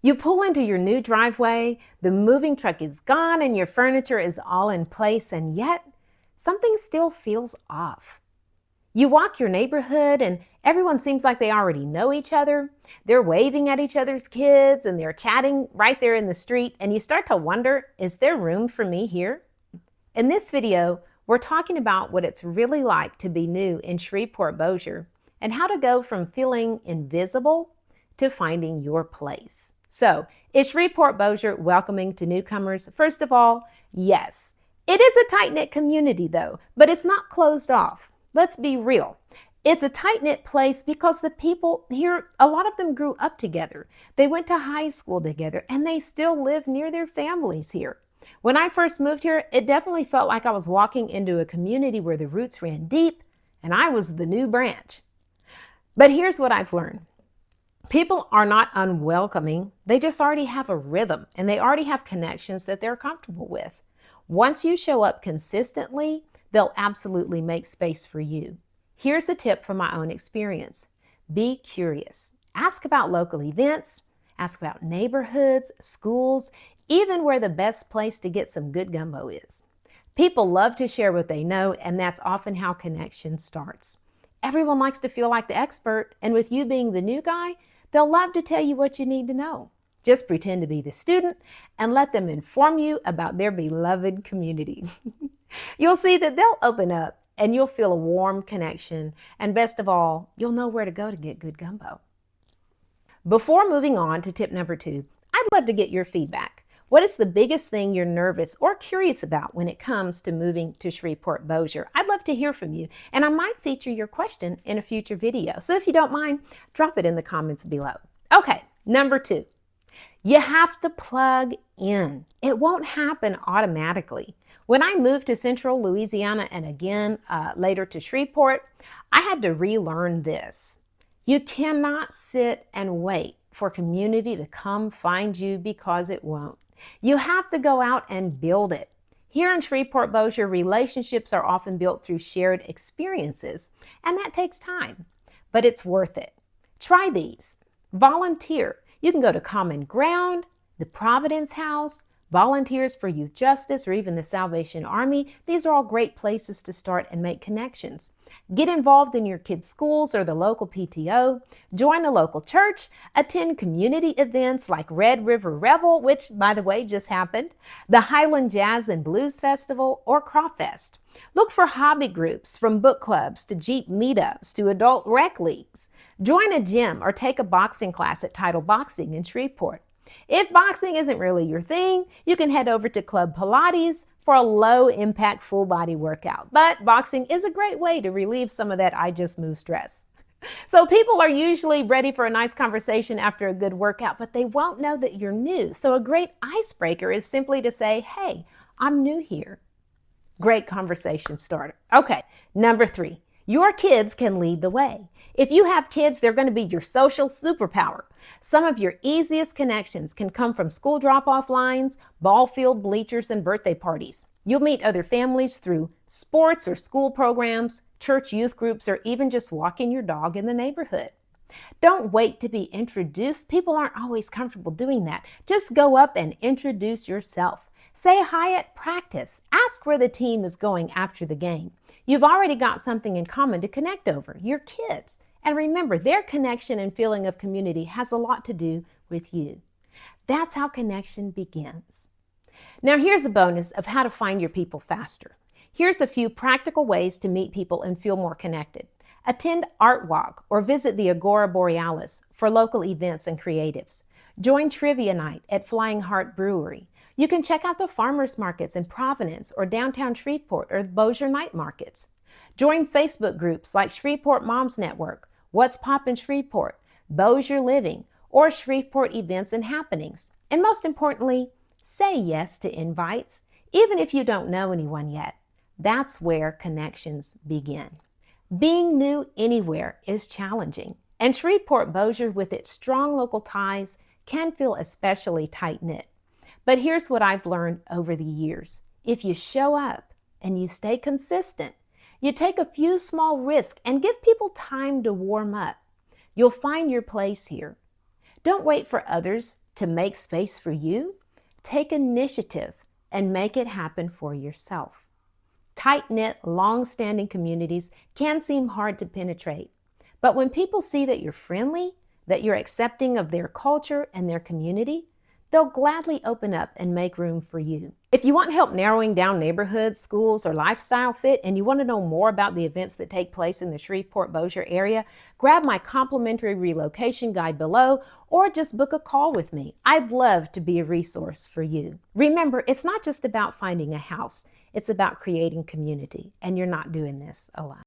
You pull into your new driveway, the moving truck is gone, and your furniture is all in place, and yet something still feels off. You walk your neighborhood, and everyone seems like they already know each other. They're waving at each other's kids, and they're chatting right there in the street, and you start to wonder, is there room for me here? In this video, we're talking about what it's really like to be new in Shreveport-Bossier and how to go from feeling invisible to finding your place. So, is Shreveport-Bossier welcoming to newcomers? First of all, yes. It is a tight-knit community though, but it's not closed off. Let's be real. It's a tight-knit place because the people here, a lot of them grew up together. They went to high school together and they still live near their families here. When I first moved here, it definitely felt like I was walking into a community where the roots ran deep and I was the new branch. But here's what I've learned. People are not unwelcoming. They just already have a rhythm and they already have connections that they're comfortable with. Once you show up consistently, they'll absolutely make space for you. Here's a tip from my own experience. Be curious. Ask about local events, ask about neighborhoods, schools, even where the best place to get some good gumbo is. People love to share what they know, and that's often how connection starts. Everyone likes to feel like the expert, and with you being the new guy, they'll love to tell you what you need to know. Just pretend to be the student and let them inform you about their beloved community. You'll see that they'll open up and you'll feel a warm connection. And best of all, you'll know where to go to get good gumbo. Before moving on to tip number 2, I'd love to get your feedback. What is the biggest thing you're nervous or curious about when it comes to moving to Shreveport-Bossier? I'd love to hear from you, and I might feature your question in a future video. So if you don't mind, drop it in the comments below. Okay, number 2. You have to plug in. It won't happen automatically. When I moved to central Louisiana and again later to Shreveport, I had to relearn this. You cannot sit and wait for community to come find you because it won't. You have to go out and build it. Here in Shreveport-Bossier, relationships are often built through shared experiences, and that takes time, but it's worth it. Try these. Volunteer. You can go to Common Ground, the Providence House, Volunteers for Youth Justice, or even the Salvation Army. These are all great places to start and make connections. Get involved in your kids' schools or the local PTO. Join a local church. Attend community events like Red River Revel, which, by the way, just happened, the Highland Jazz and Blues Festival, or Crawfest. Look for hobby groups, from book clubs to Jeep meetups to adult rec leagues. Join a gym or take a boxing class at Title Boxing in Shreveport. If boxing isn't really your thing, you can head over to Club Pilates for a low-impact full-body workout. But boxing is a great way to relieve some of that I just moved stress. So people are usually ready for a nice conversation after a good workout, but they won't know that you're new. So a great icebreaker is simply to say, hey, I'm new here. Great conversation starter. Okay, number 3. Your kids can lead the way. If you have kids, they're going to be your social superpower. Some of your easiest connections can come from school drop-off lines, ball field bleachers, and birthday parties. You'll meet other families through sports or school programs, church youth groups, or even just walking your dog in the neighborhood. Don't wait to be introduced. People aren't always comfortable doing that. Just go up and introduce yourself. Say hi at practice. Ask where the team is going after the game. You've already got something in common to connect over, your kids. And remember, their connection and feeling of community has a lot to do with you. That's how connection begins. Now here's a bonus of how to find your people faster. Here's a few practical ways to meet people and feel more connected. Attend Art Walk or visit the Agora Borealis for local events and creatives. Join Trivia Night at Flying Heart Brewery. You can check out the farmers markets in Providence or downtown Shreveport or the Bossier night markets. Join Facebook groups like Shreveport Moms Network, What's Poppin' Shreveport, Bossier Living, or Shreveport Events and Happenings. And most importantly, say yes to invites, even if you don't know anyone yet. That's where connections begin. Being new anywhere is challenging, and Shreveport-Bossier, with its strong local ties, can feel especially tight-knit. But here's what I've learned over the years. If you show up and you stay consistent, you take a few small risks and give people time to warm up, you'll find your place here. Don't wait for others to make space for you. Take initiative and make it happen for yourself. Tight-knit, long-standing communities can seem hard to penetrate, but when people see that you're friendly, that you're accepting of their culture and their community, they'll gladly open up and make room for you. If you want help narrowing down neighborhoods, schools, or lifestyle fit, and you want to know more about the events that take place in the Shreveport-Bossier area, grab my complimentary relocation guide below, or just book a call with me. I'd love to be a resource for you. Remember, it's not just about finding a house. It's about creating community, and you're not doing this alone.